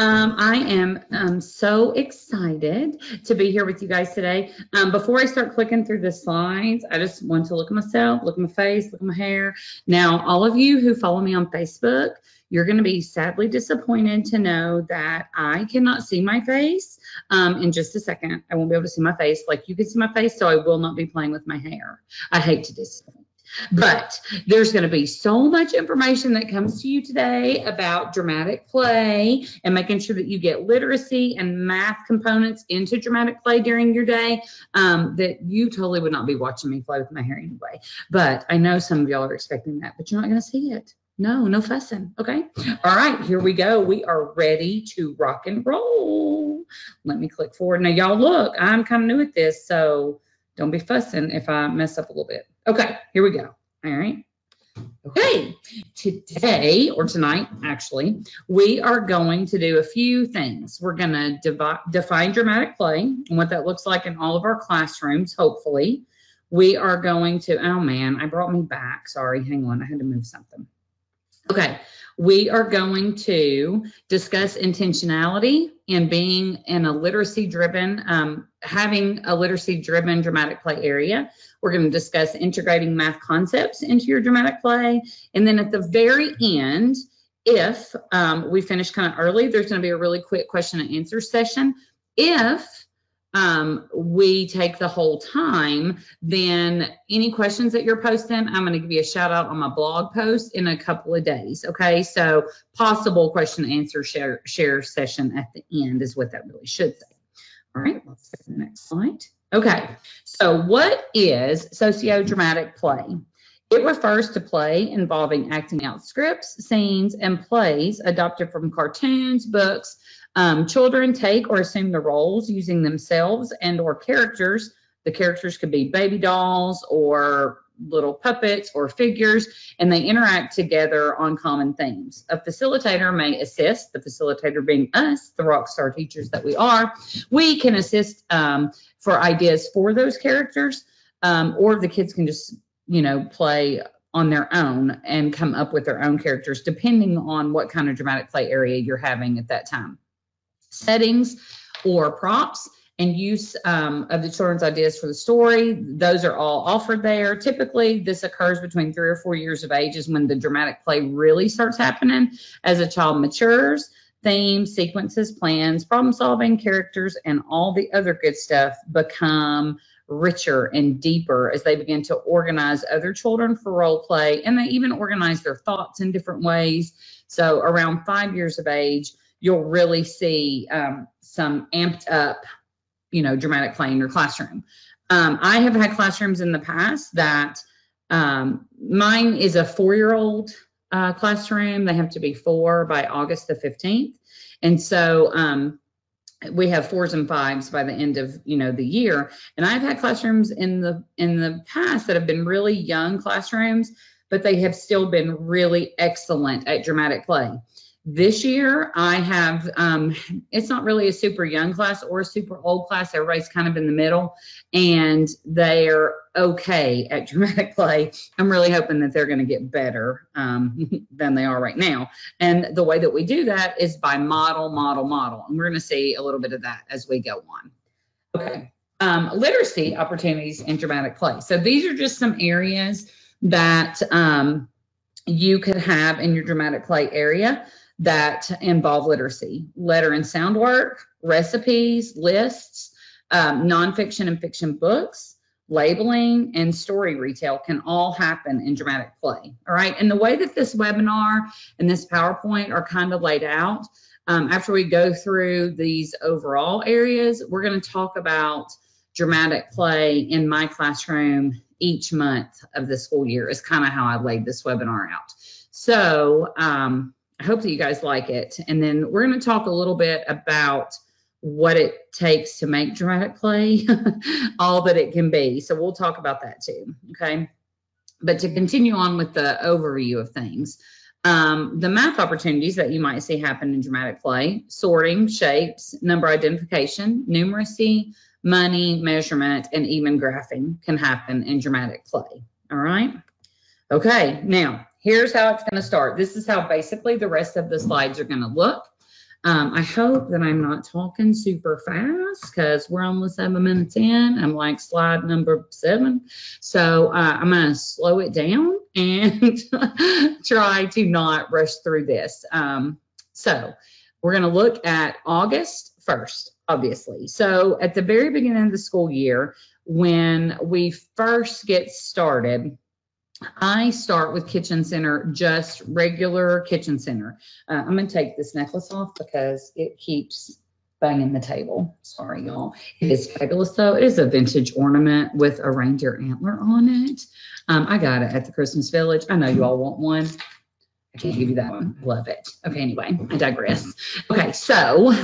I am so excited to be here with you guys today. Before I start clicking through the slides, I just want to look at myself, look at my face, look at my hair. Now, all of you who follow me on Facebook, you're going to be sadly disappointed to know that I cannot see my face. In just a second, I won't be able to see my face like you can see my face, so I will not be playing with my hair. I hate to disappoint. But there's going to be so much information that comes to you today about dramatic play and making sure that you get literacy and math components into dramatic play during your day that you totally would not be watching me play with my hair anyway. But I know some of y'all are expecting that, but you're not going to see it. No fussing. Okay. All right, here we go. We are ready to rock and roll. Let me click forward. Now, y'all look, I'm kind of new at this, so don't be fussing if I mess up a little bit. Okay, here we go. All right. Okay, today or tonight, actually, we are going to do a few things. We're going to define dramatic play and what that looks like in all of our classrooms, hopefully. We are going to, oh man, I brought me back. Sorry, hang on, I had to move something. Okay, we are going to discuss intentionality and being in a literacy-driven, having a literacy-driven dramatic play area. We're going to discuss integrating math concepts into your dramatic play. And then at the very end, if we finish kind of early, there's going to be a really quick question and answer session. If we take the whole time, then any questions that you're posting, I'm going to give you a shout out on my blog post in a couple of days. Okay, so possible question and answer share session at the end is what that really should say. All right, let's go to the next slide. Okay, so what is sociodramatic play? It refers to play involving acting out scripts, scenes, and plays adopted from cartoons, books. Children take or assume the roles using themselves and or characters. The characters could be baby dolls or little puppets or figures, and they interact together on common themes. A facilitator may assist, the facilitator being us, the rock star teachers that we are. We can assist for ideas for those characters, or the kids can just, play on their own and come up with their own characters, depending on what kind of dramatic play area you're having at that time. Settings or props and use of the children's ideas for the story, those are all offered there. Typically, this occurs between 3 or 4 years of age is when the dramatic play really starts happening. As a child matures, themes, sequences, plans, problem solving, characters, and all the other good stuff become richer and deeper as they begin to organize other children for role play, and they even organize their thoughts in different ways. So around 5 years of age, you'll really see some amped up, dramatic play in your classroom. I have had classrooms in the past that mine is a 4-year-old classroom. They have to be 4 by August the 15th. And so we have 4s and 5s by the end of, the year. And I've had classrooms in the past that have been really young classrooms, but they have still been really excellent at dramatic play. This year, I have, it's not really a super young class or a super old class. Everybody's kind of in the middle, and they're okay at dramatic play. I'm really hoping that they're going to get better than they are right now. And the way that we do that is by model. And we're going to see a little bit of that as we go on. Okay, literacy opportunities in dramatic play. So these are just some areas that you could have in your dramatic play area that involve literacy. Letter and sound work, recipes, lists, nonfiction and fiction books, labeling, and story retell can all happen in dramatic play. All right, and the way that this webinar and this PowerPoint are kind of laid out, after we go through these overall areas, we're going to talk about dramatic play in my classroom each month of the school year is kind of how I laid this webinar out. So I hope that you guys like it. And then we're going to talk a little bit about what it takes to make dramatic play, all that it can be. So we'll talk about that too, okay? But to continue on with the overview of things, the math opportunities that you might see happen in dramatic play: sorting, shapes, number identification, numeracy, money, measurement, and even graphing can happen in dramatic play, all right? Okay, now, here's how it's going to start. This is how basically the rest of the slides are going to look. I hope that I'm not talking super fast because we're almost 7 minutes in. I'm like slide number 7. So I'm going to slow it down and try to not rush through this. So we're going to look at August 1st, obviously. So at the very beginning of the school year, when we first get started, I start with Kitchen Center, just regular Kitchen Center. I'm going to take this necklace off because it keeps banging the table. Sorry, y'all. It is fabulous, though. It is a vintage ornament with a reindeer antler on it. I got it at the Christmas Village. I know you all want one. I can't give you that one. Love it. Okay, anyway, I digress. Okay, so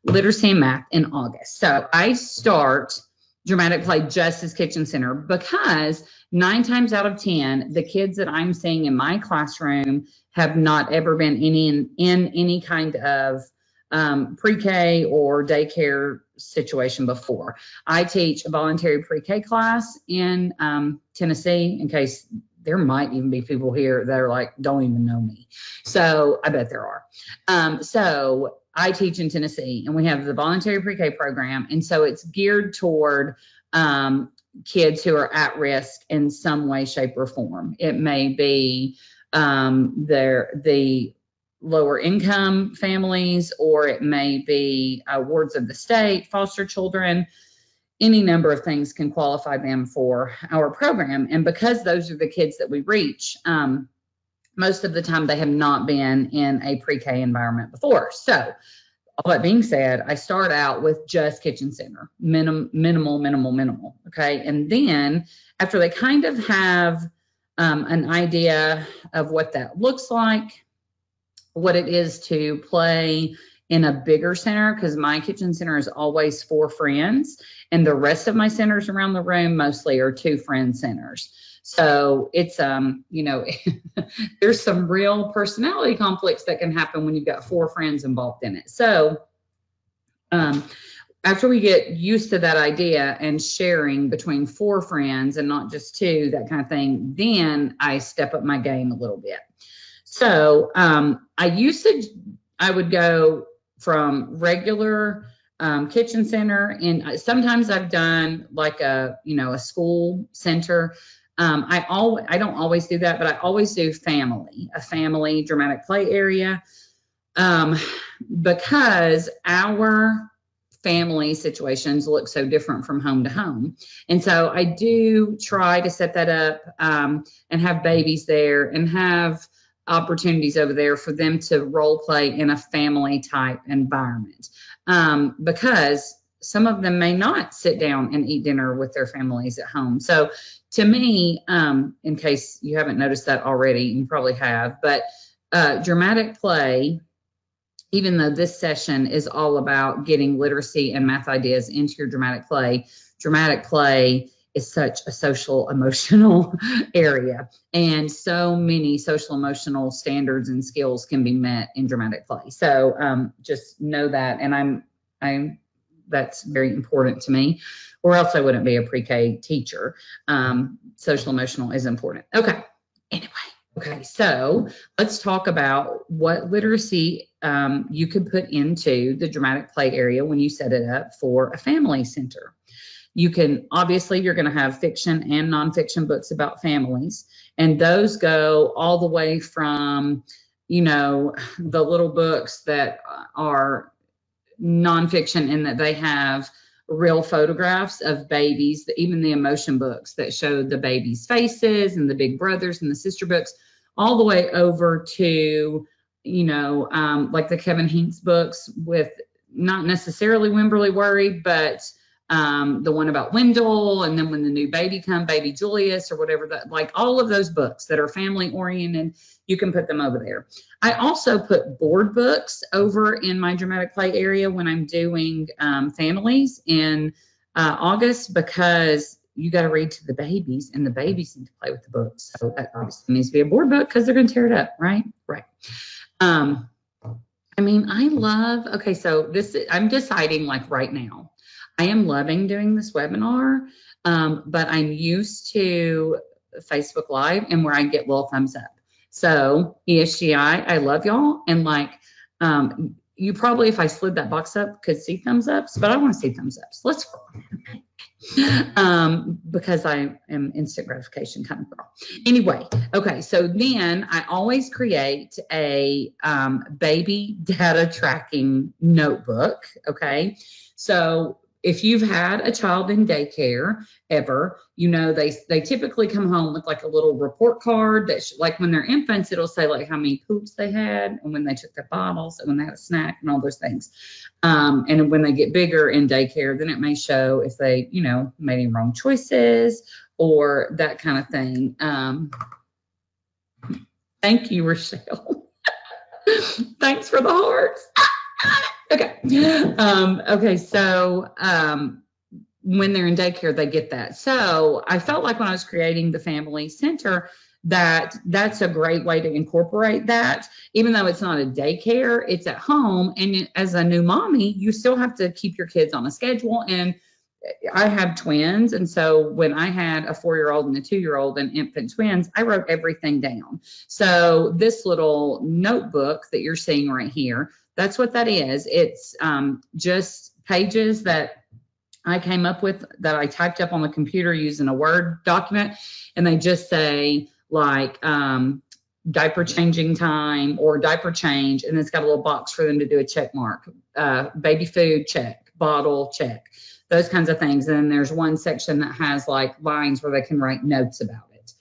literacy and math in August. So I start dramatic play just as Kitchen Center because 9 times out of 10, the kids that I'm seeing in my classroom have not ever been in any kind of pre-K or daycare situation before. I teach a voluntary pre-K class in Tennessee, in case there might even be people here that are like, don't even know me. So I bet there are. So I teach in Tennessee, and we have the voluntary pre-K program. And so it's geared toward kids who are at risk in some way, shape, or form. It may be the lower income families, or it may be wards of the state, foster children. Any number of things can qualify them for our program. And because those are the kids that we reach, most of the time they have not been in a pre-K environment before. So all that being said, I start out with just Kitchen Center, minimal. Okay. And then after they kind of have an idea of what that looks like, what it is to play in a bigger center, because my Kitchen Center is always 4 friends, and the rest of my centers around the room mostly are 2 friend centers. So it's, there's some real personality conflicts that can happen when you've got 4 friends involved in it. So after we get used to that idea and sharing between 4 friends and not just 2, that kind of thing, then I step up my game a little bit. So I would go from regular Kitchen Center, and sometimes I've done like a school center. I don't always do that, but I always do a family dramatic play area, because our family situations look so different from home to home. And so I do try to set that up and have babies there and have opportunities over there for them to role play in a family type environment, because some of them may not sit down and eat dinner with their families at home. So to me, in case you haven't noticed that already, you probably have, but dramatic play, even though this session is all about getting literacy and math ideas into your dramatic play is such a social emotional area, and so many social emotional standards and skills can be met in dramatic play. So just know that, and that's very important to me, or else I wouldn't be a pre-K teacher. Social emotional is important. Okay. Anyway. Okay. So let's talk about what literacy you could put into the dramatic play area when you set it up for a family center. You can, obviously, you're going to have fiction and nonfiction books about families, and those go all the way from, the little books that are nonfiction in that they have real photographs of babies, even the emotion books that show the babies' faces, and the big brothers and the sister books, all the way over to, like the Kevin Hinks books with not necessarily Wimberly Worry, but the one about Wendell, and then when the new baby come, baby Julius, or whatever, that, like all of those books that are family oriented, you can put them over there. I also put board books over in my dramatic play area when I'm doing families in August, because you got to read to the babies, and the babies need to play with the books. So that obviously needs to be a board book because they're going to tear it up, right? Right. Okay, so I'm deciding like right now. I am loving doing this webinar, but I'm used to Facebook Live and where I get little thumbs up. So ESGI, I love y'all. And you probably, if I slid that box up, could see thumbs ups, but I want to see thumbs ups. Let's scroll. Because I am instant gratification kind of girl. Anyway, okay, so then I always create a baby data tracking notebook, okay? So if you've had a child in daycare ever, you know they typically come home with like a little report card that like when they're infants, it'll say like how many poops they had and when they took their bottles and when they had a snack and all those things. And when they get bigger in daycare, then it may show if they, you know, made any wrong choices or that kind of thing. Thank you, Rochelle. Thanks for the hearts. Okay. Okay. So, when they're in daycare, they get that. So I felt like when I was creating the family center, that's a great way to incorporate that. Even though it's not a daycare, it's at home. And as a new mommy, you still have to keep your kids on a schedule. And I have twins. And so when I had a 4-year-old and a 2-year-old and infant twins, I wrote everything down. So this little notebook that you're seeing right here, that's what that is. It's just pages that I came up with that I typed up on the computer using a Word document. And they just say like diaper changing time or diaper change. And it's got a little box for them to do a check mark. Baby food, check. Bottle, check. Those kinds of things. And then there's one section that has like lines where they can write notes about it.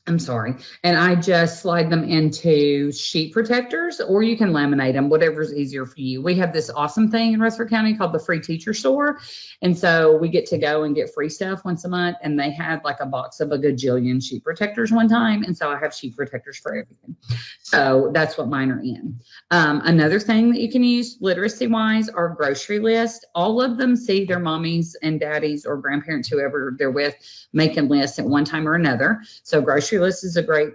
I'm sorry. And I just slide them into sheet protectors, or you can laminate them, whatever's easier for you. We have this awesome thing in Rutherford County called the Free Teacher Store. And so we get to go and get free stuff once a month. And they had like a box of a gajillion sheet protectors one time. And so I have sheet protectors for everything. So that's what mine are in. Another thing that you can use literacy wise are grocery lists. All of them see their mommies and daddies or grandparents, whoever they're with, making lists at one time or another. So grocery list is a great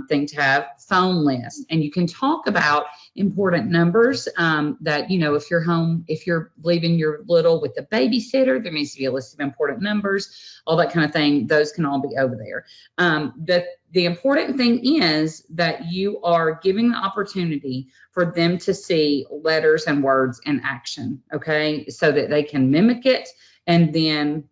thing to have. Phone list, and you can talk about important numbers that, you know, if you're home, if you're leaving your little with the babysitter, there needs to be a list of important numbers, all that kind of thing. Those can all be over there. The important thing is that you are giving the opportunity for them to see letters and words in action, okay, so that they can mimic it and then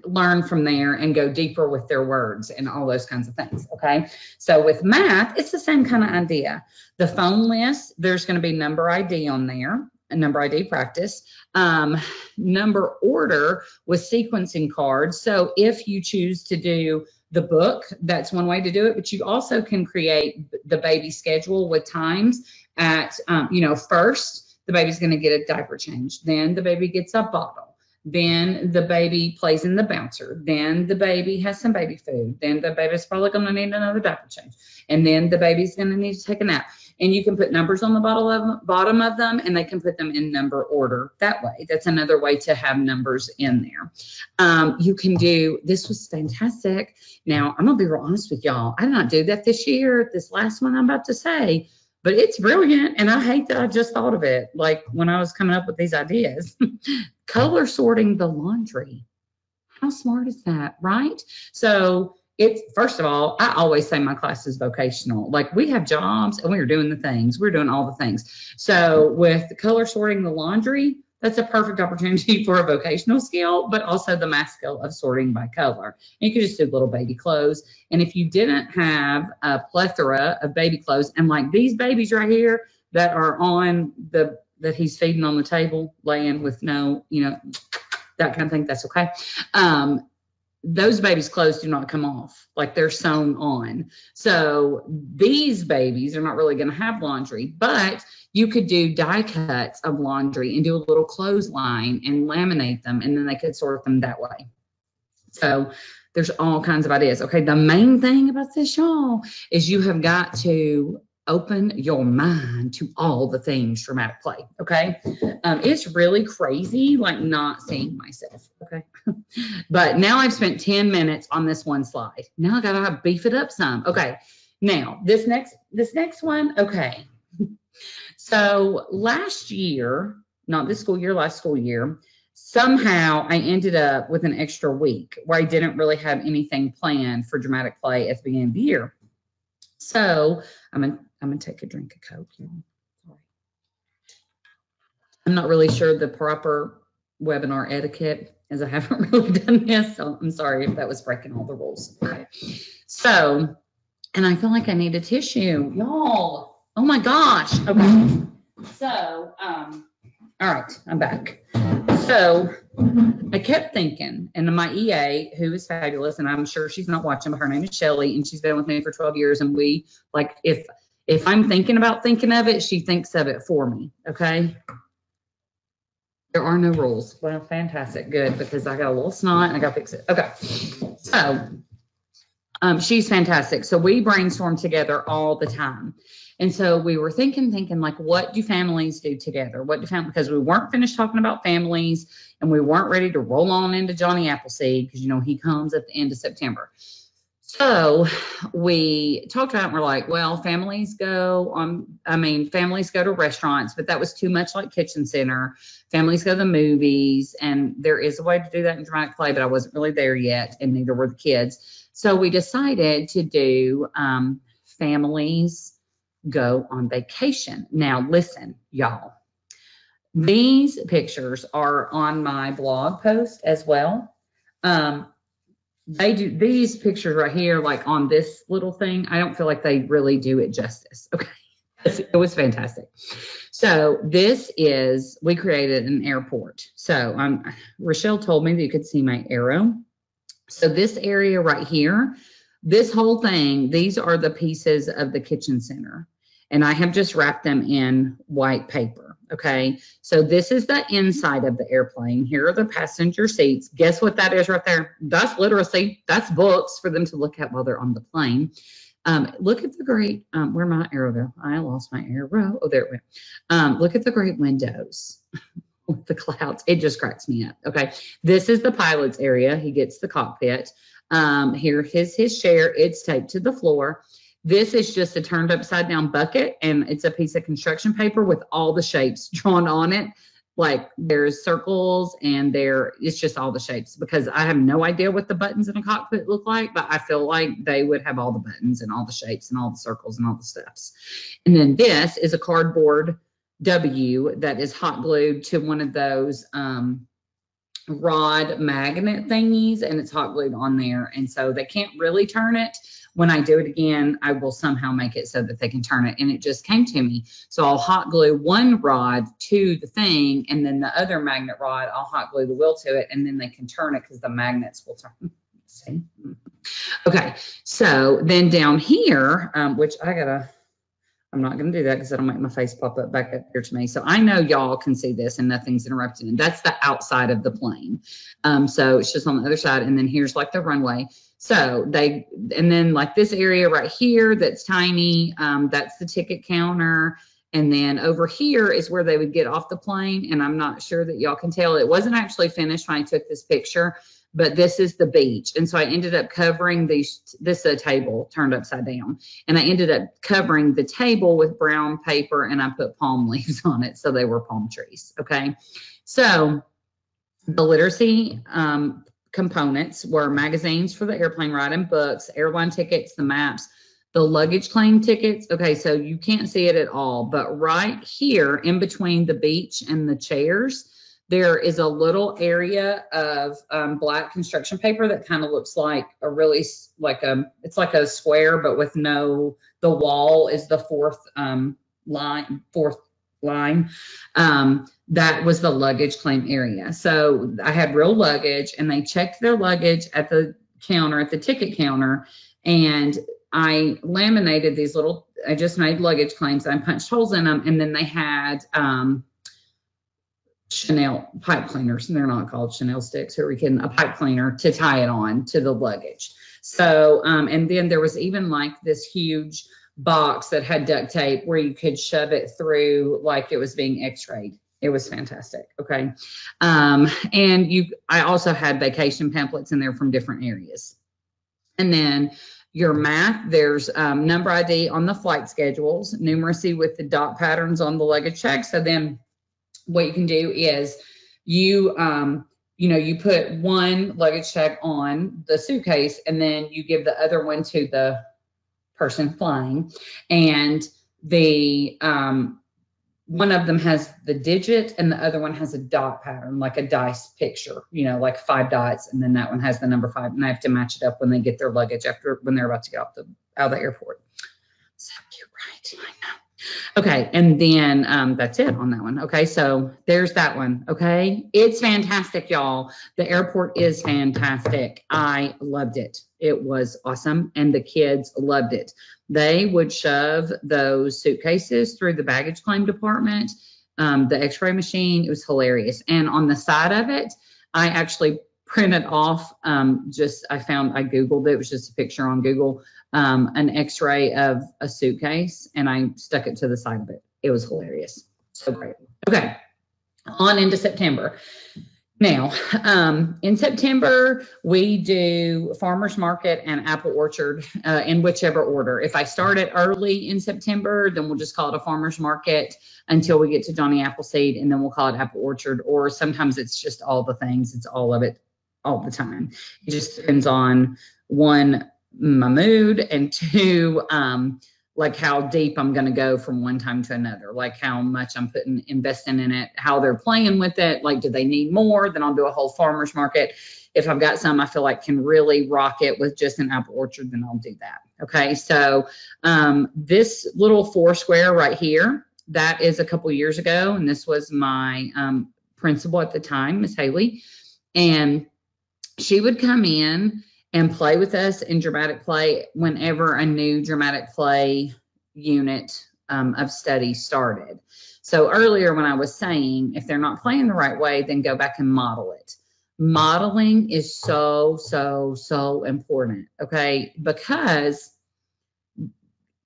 learn from there and go deeper with their words and all those kinds of things. Okay. So with math, it's the same kind of idea. The phone list, there's going to be number ID on there, a number ID practice, number order with sequencing cards. So if you choose to do the book, that's one way to do it, but you also can create the baby schedule with times at, you know, first the baby's going to get a diaper change. Then the baby gets a bottle. Then the baby plays in the bouncer. Then the baby has some baby food. Then the baby's probably going to need another diaper change. And then the baby's going to need to take a nap. And you can put numbers on the bottom of them, and they can put them in number order that way. That's another way to have numbers in there. You can do, this was fantastic. Now, I'm going to be real honest with y'all. I did not do that this year, this last one I'm about to say. But it's brilliant, and I hate that I just thought of it, like when I was coming up with these ideas. Color sorting the laundry. How smart is that, right? So it's, first of all, I always say my class is vocational. Like we have jobs, and we're doing the things. We're doing all the things. So with color sorting the laundry, that's a perfect opportunity for a vocational skill, but also the math skill of sorting by color. And you could just do little baby clothes. And if you didn't have a plethora of baby clothes, and like these babies right here that are on the, that he's feeding on the table, laying with no, you know, that kind of thing, that's okay. Those babies' clothes do not come off, like they're sewn on. So these babies are not really going to have laundry, but you could do die cuts of laundry and do a little clothesline and laminate them, and then they could sort them that way. So there's all kinds of ideas. Okay, the main thing about this, y'all, is you have got to open your mind to all the things dramatic play. Okay, it's really crazy, like not seeing myself. Okay, but now I've spent 10 minutes on this one slide. Now I gotta beef it up some. Okay, now this next one. Okay, so last year, not this school year, last school year, somehow I ended up with an extra week where I didn't really have anything planned for dramatic play at the beginning of the year. So I'm gonna take a drink of Coke. Sorry. I'm not really sure the proper webinar etiquette, as I haven't really done this, so I'm sorry if that was breaking all the rules. Okay. So, and I feel like I need a tissue, y'all. Oh my gosh. Okay. So, all right, I'm back. So I kept thinking, and my EA, who is fabulous, and I'm sure she's not watching, but her name is Shelly, and she's been with me for 12 years, and we, like, if I'm thinking about thinking of it, she thinks of it for me, okay? There are no rules. Well, fantastic, good, because I got a little snot, and I got to fix it. Okay, so she's fantastic. So we brainstorm together all the time. And so we were thinking like, what do families do together? Because we weren't finished talking about families, and we weren't ready to roll on into Johnny Appleseed, because, you know, he comes at the end of September. So we talked about it, and we're like, well, families go to restaurants, but that was too much like Kitchen Center. Families go to the movies, and there is a way to do that in dramatic play, but I wasn't really there yet, and neither were the kids. So we decided to do families go on vacation. Now, listen, y'all. These pictures are on my blog post as well. They do these pictures right here, like on this little thing. I don't feel like they really do it justice. Okay. It was fantastic. So we created an airport. So Rochelle told me that you could see my arrow. So this area right here, this whole thing, these are the pieces of the Kitchen Center. And I have just wrapped them in white paper, okay? So this is the inside of the airplane. Here are the passenger seats. Guess what that is right there? That's literacy. That's books for them to look at while they're on the plane. Look at the great, where'd my arrow go? I lost my arrow. Oh, there it went. Look at the great windows with the clouds. It just cracks me up, okay? This is the pilot's area. He gets the cockpit. Here is his chair. It's taped to the floor. This is just a turned upside down bucket, and it's a piece of construction paper with all the shapes drawn on it. Like there's circles, and it's just all the shapes, because I have no idea what the buttons in a cockpit look like, but I feel like they would have all the buttons and all the shapes and all the circles and all the steps. And then this is a cardboard W that is hot glued to one of those rod magnet thingies, and it's hot glued on there. And so they can't really turn it. When I do it again, I will somehow make it so that they can turn it. And it just came to me. So I'll hot glue one rod to the thing, and then the other magnet rod, I'll hot glue the wheel to it, and then they can turn it because the magnets will turn. See? Okay. So then down here, which I'm not going to do that because it'll make my face pop up back up here to me. So I know y'all can see this and nothing's interrupted. And that's the outside of the plane. So it's just on the other side. And then here's like the runway. So and then like this area right here, that's tiny. That's the ticket counter. And then over here is where they would get off the plane. And I'm not sure that y'all can tell. It wasn't actually finished when I took this picture, but this is the beach. And so I ended up covering this table turned upside down. And I ended up covering the table with brown paper, and I put palm leaves on it. So they were palm trees. Okay. So the literacy components were magazines for the airplane ride and books, airline tickets, the maps, the luggage claim tickets. Okay. So you can't see it at all, but right here in between the beach and the chairs, there is a little area of black construction paper that kind of looks like it's like a square, but with the wall is the fourth line. That was the luggage claim area. So I had real luggage, and they checked their luggage at the counter, at the ticket counter, and I laminated I just made luggage claims. I punched holes in them, and then they had Chanel pipe cleaners, and they're not called Chanel sticks, a pipe cleaner to tie it on to the luggage. So, and then there was even like this huge box that had duct tape where you could shove it through like it was being Xrayed. It was fantastic. Okay. And I also had vacation pamphlets in there from different areas. And then your math, there's number ID on the flight schedules, numeracy with the dot patterns on the luggage check. So then what you can do is you put one luggage check on the suitcase, and then you give the other one to the person flying, and the one of them has the digit and the other one has a dot pattern, like a dice picture, like 5 dots. And then that one has the number 5. And I have to match it up when they get their luggage when they're about to get out of the airport. So cute, right? I know. Okay, and then that's it on that one. Okay, so there's that one. Okay, it's fantastic, y'all. The airport is fantastic. I loved it. It was awesome, and the kids loved it. They would shove those suitcases through the baggage claim department, the Xray machine. It was hilarious. And on the side of it, I actually printed off, I Googled it. It was just a picture on Google, an X-ray of a suitcase, and I stuck it to the side of it. It was hilarious. So great. Okay, on into September. Now, in September, we do farmer's market and apple orchard in whichever order. If I start it early in September, then we'll just call it a farmer's market until we get to Johnny Appleseed, and then we'll call it apple orchard. Or sometimes it's just all the things. It's all of it all the time. It just depends on, one, my mood, and two, like how deep I'm going to go from one time to another, like how much I'm investing in it, how they're playing with it. Like, do they need more? Then I'll do a whole farmer's market. If I've got some I feel like can really rock it with just an apple orchard, then I'll do that. Okay, so this little 4 square right here, that is a couple years ago, and this was my principal at the time, Miss Haley, and she would come in and play with us in dramatic play whenever a new dramatic play unit of study started. So earlier when I was saying, if they're not playing the right way, then go back and model it. Modeling is so, so, so important, okay? Because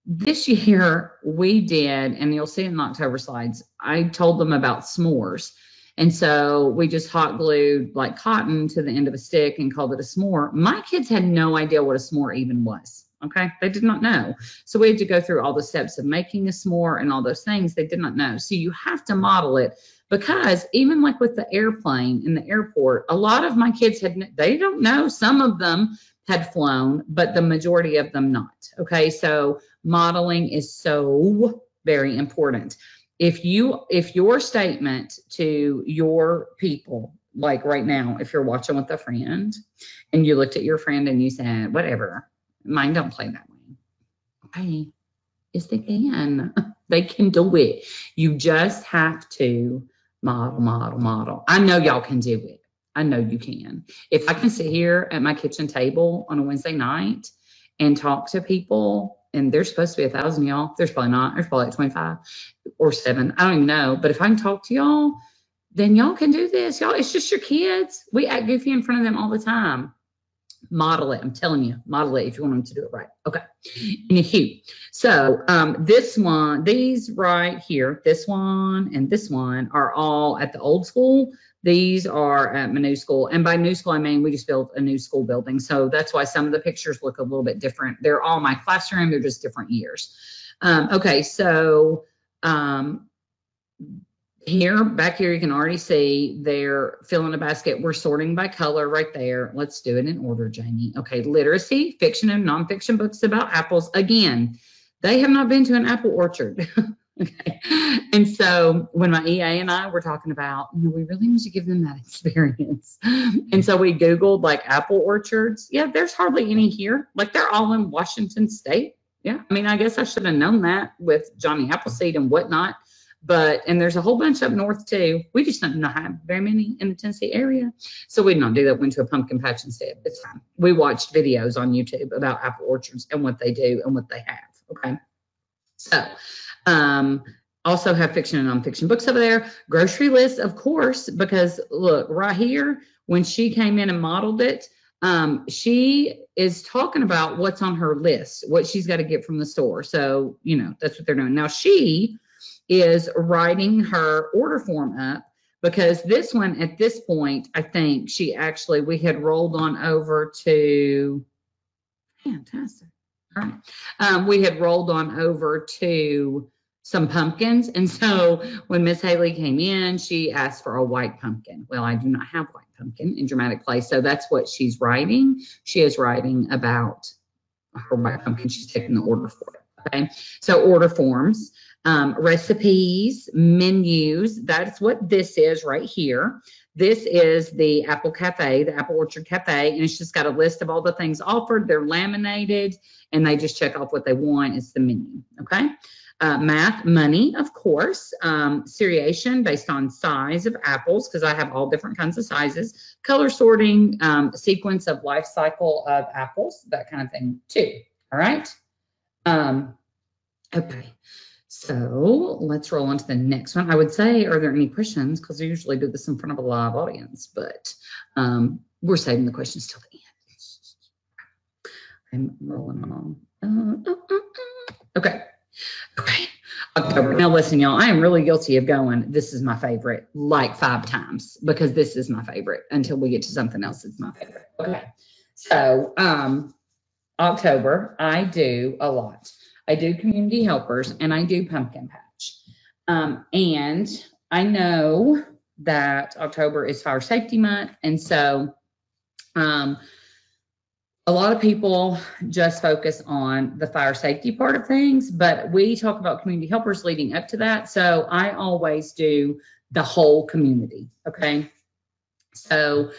this year we did, and you'll see in the October slides, I told them about s'mores. And so we just hot glued like cotton to the end of a stick and called it a s'more. My kids had no idea what a s'more even was. Okay, they did not know. So we had to go through all the steps of making a s'more and all those things. They did not know. So you have to model it, because even like with the airplane in the airport, a lot of my kids they don't know. Some of them had flown, but the majority of them not. Okay, so modeling is so very important. If your statement to your people, like right now, if you're watching with a friend and you looked at your friend and you said, whatever, mine don't play that way. Okay, yes, they can. They can do it. You just have to model. I know y'all can do it. I know you can. If I can sit here at my kitchen table on a Wednesday night and talk to people, and there's supposed to be 1,000 y'all. There's probably not. There's probably like 25 or 7. I don't even know. But if I can talk to y'all, then y'all can do this. Y'all, it's just your kids. We act goofy in front of them all the time. Model it. I'm telling you, model it if you want them to do it right. Okay. Anywho, so this one, these right here, this one and this one are all at the old school. These are at my new school. And by new school, I mean, we just built a new school building. So that's why some of the pictures look a little bit different. They're all my classroom. They're just different years. Okay, so back here, you can already see they're filling a basket. We're sorting by color right there. Let's do it in order, Jamie. Okay, literacy, fiction and nonfiction books about apples. Again, they have not been to an apple orchard. Okay. And so when my EA and I were talking about, we really need to give them that experience. And so we Googled like apple orchards. Yeah, there's hardly any here. Like they're all in Washington State. Yeah. I mean, I guess I should have known that with Johnny Appleseed and whatnot. And there's a whole bunch up north too. We just don't have very many in the Tennessee area. So we did not do that. Went to a pumpkin patch instead. It's fine. We watched videos on YouTube about apple orchards and what they do and what they have. Okay. So, also have fiction and nonfiction books over there. Grocery list, of course, because look right here, when she came in and modeled it, she is talking about what's on her list, what she's got to get from the store. So, that's what they're doing. Now she is writing her order form up, because this one at this point, I think we had rolled on over to, fantastic. All right. We had rolled on over to some pumpkins. And so when Miss Haley came in, she asked for a white pumpkin. Well, I do not have white pumpkin in dramatic play. So that's what she's writing. She is writing about her white pumpkin. She's taking the order for it. Okay. So order forms. recipes, menus. That's what this is right here. This is the Apple Cafe, the Apple Orchard Cafe, and it's just got a list of all the things offered. They're laminated, and they just check off what they want. It's the menu, okay? Math, money, of course. Seriation based on size of apples, because I have all different kinds of sizes. Color sorting, sequence of life cycle of apples, that kind of thing too, all right? Okay. So let's roll on to the next one. I would say, are there any questions? Because I usually do this in front of a live audience, but we're saving the questions till the end. I'm rolling on. Okay. October. Now listen, y'all, I am really guilty of going, this is my favorite, like 5 times, because this is my favorite until we get to something else that's my favorite. Okay. So October, I do a lot. I do community helpers and I do pumpkin patch. And I know that October is fire safety month. And so a lot of people just focus on the fire safety part of things, but we talk about community helpers leading up to that. So I always do the whole community. Okay. So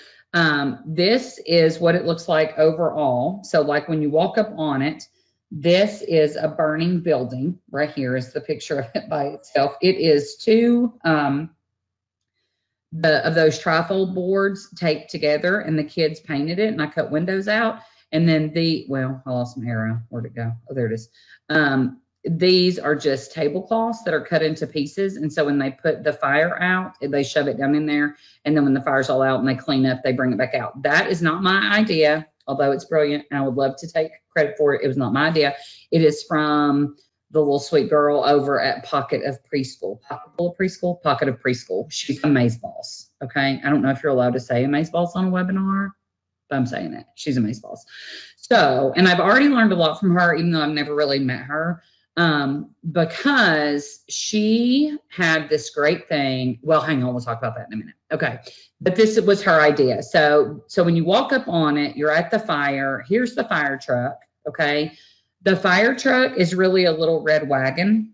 this is what it looks like overall. So like when you walk up on it, this is a burning building. Right here is the picture of it by itself. It is 2 of those trifold boards taped together, and the kids painted it, and I cut windows out. And then well, I lost my arrow. Where'd it go? Oh, there it is. These are just tablecloths that are cut into pieces. And so when they put the fire out, they shove it down in there. And then when the fire's all out and they clean up, they bring it back out. That is not my idea, although it's brilliant. And I would love to take credit for it. It was not my idea. It is from the little sweet girl over at Pocket of Preschool. Pocket of Preschool. She's amazeballs. Okay. I don't know if you're allowed to say amazeballs on a webinar, but I'm saying it. She's amazeballs. So, and I've already learned a lot from her, even though I've never really met her. Because she had this great thing. Well, hang on, we'll talk about that in a minute. Okay. But this was her idea. So when you walk up on it, you're at the fire. Here's the fire truck. Okay. The fire truck is really a little red wagon.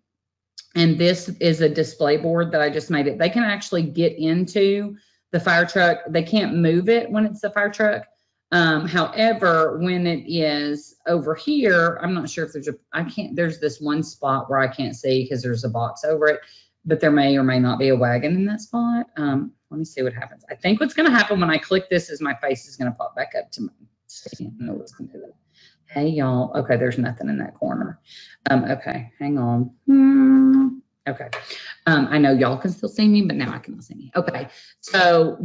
And this is a display board that I just made it. They can actually get into the fire truck. They can't move it when it's the fire truck. However, when it is over here, I'm not sure if there's this one spot where I can't see because there's a box over it, but there may or may not be a wagon in that spot. Let me see what happens. I think what's going to happen when I click this is my face is going to pop back up to my, I know what's going to do that. Hey y'all. Okay. There's nothing in that corner. Okay. Hang on. Okay. I know y'all can still see me, but now I cannot see me. Okay. So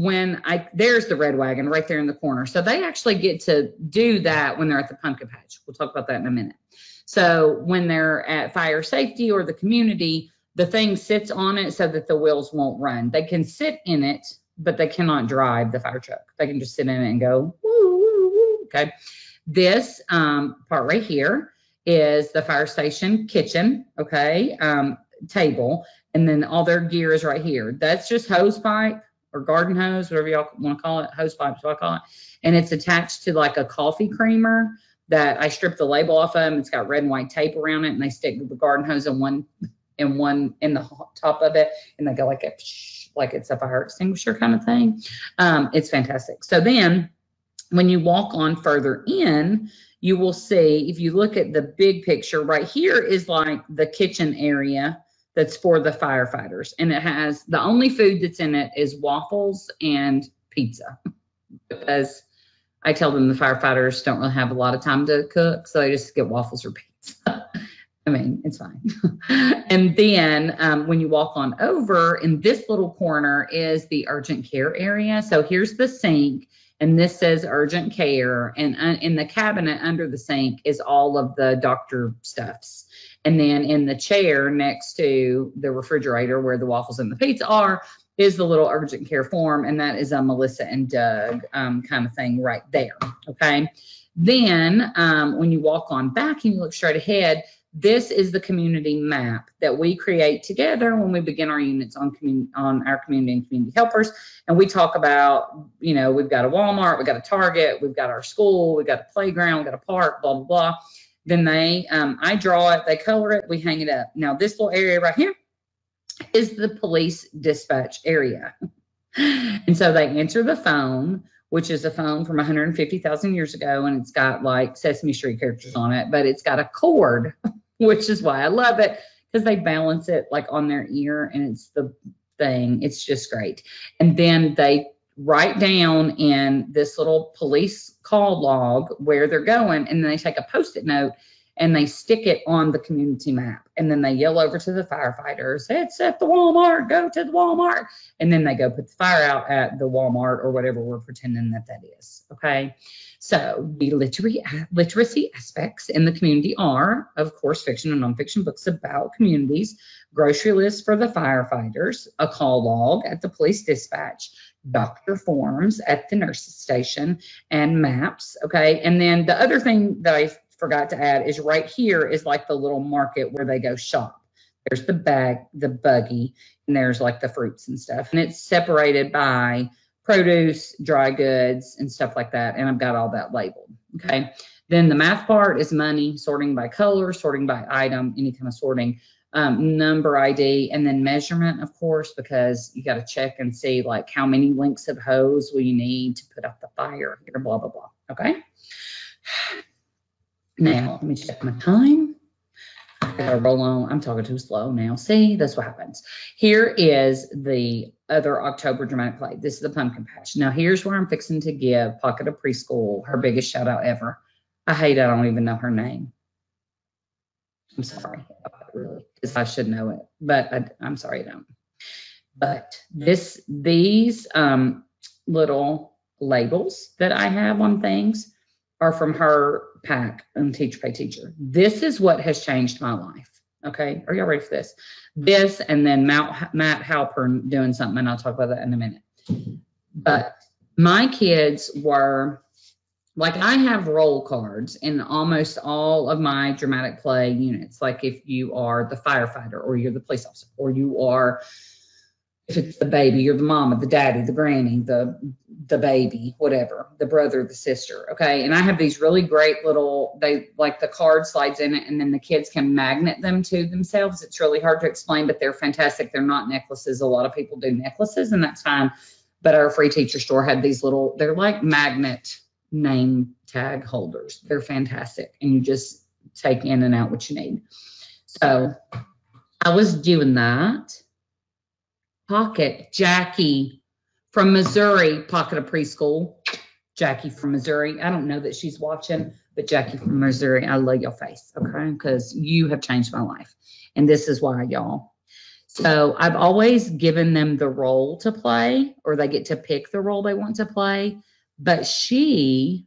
there's the red wagon right there in the corner. So they actually get to do that when they're at the pumpkin patch. We'll talk about that in a minute. So when they're at fire safety or the community, the thing sits on it so that the wheels won't run. They can sit in it, but they cannot drive the fire truck. They can just sit in it and go, woo, woo, woo. Okay. This part right here is the fire station kitchen. Okay. Table, and then all their gear is right here. That's just hose pipe or garden hose, whatever y'all want to call it. Hose pipe is what I call it. And it's attached to like a coffee creamer that I stripped the label off of. It's got red and white tape around it, and they stick the garden hose in one in the top of it, and they go like it's a fire extinguisher kind of thing. It's fantastic. So then when you walk on further in, you will see, if you look at the big picture right here, is like the kitchen area that's for the firefighters. And it has, the only food that's in it is waffles and pizza, because I tell them the firefighters don't really have a lot of time to cook, so they just get waffles or pizza. I mean, it's fine. And then when you walk on over, in this little corner is the urgent care area. So here's the sink, and this says urgent care. And in the cabinet under the sink is all of the doctor stuffs. And then in the chair next to the refrigerator where the waffles and the pizza are is the little urgent care form. And that is a Melissa and Doug kind of thing right there. Okay. Then when you walk on back and you look straight ahead, this is the community map that we create together when we begin our units on our community and community helpers. And we talk about, you know, we've got a Walmart, we've got a Target, we've got our school, we've got a playground, we've got a park, blah, blah, blah. Then I draw it, they color it, we hang it up. Now this little area right here is the police dispatch area. And so they answer the phone, which is a phone from 150,000 years ago, and it's got like Sesame Street characters on it, but it's got a cord, which is why I love it, because they balance it like on their ear, and it's the thing. It's just great. And then they write down in this little police call log where they're going, and then they take a Post-it note and they stick it on the community map, and then they yell over to the firefighters, it's at the Walmart, go to the Walmart, and then they go put the fire out at the Walmart or whatever we're pretending that is. Okay, so the literacy aspects in the community are, of course, fiction and nonfiction books about communities, grocery lists for the firefighters, a call log at the police dispatch, doctor forms at the nurse's station, and maps. Okay, and then the other thing that I forgot to add is right here is like the little market where they go shop. There's the buggy, and there's like the fruits and stuff, and it's separated by produce, dry goods, and stuff like that, and I've got all that labeled. Okay, then the math part is money, sorting by color, sorting by item, any kind of sorting, number ID, and then measurement, of course, because you got to check and see like how many lengths of hose will you need to put out the fire here, blah blah blah. Okay, now let me check my time. I gotta roll on. I'm talking too slow now. See, that's what happens. Here is the other October dramatic play. This is the Pumpkin Patch. Now here's where I'm fixing to give Pocket of Preschool her biggest shout out ever. I don't even know her name. I'm sorry, really, because I should know it, but I'm sorry I don't. But these little labels that I have on things are from her pack on Teacher Pay Teacher. This is what has changed my life. Okay, are y'all ready for this? This, and then Matt Halpern doing something, and I'll talk about that in a minute. But my kids were, like, I have roll cards in almost all of my dramatic play units. Like if you are the firefighter, or you're the police officer, or you are, if it's the baby, you're the mama, the daddy, the granny, the baby, whatever, the brother, the sister. Okay, and I have these really great little, they like the card slides in it, and then the kids can magnet them to themselves. It's really hard to explain, but they're fantastic. They're not necklaces. A lot of people do necklaces, and that's fine. But our free teacher store had these little, they're like magnet name tag holders. They're fantastic, and you just take in and out what you need. So I was doing that. Pocket, Jackie from Missouri, Pocket of Preschool. Jackie from Missouri. I don't know that she's watching, but Jackie from Missouri, I love your face, okay? Because you have changed my life. And this is why, y'all. So I've always given them the role to play, or they get to pick the role they want to play. But she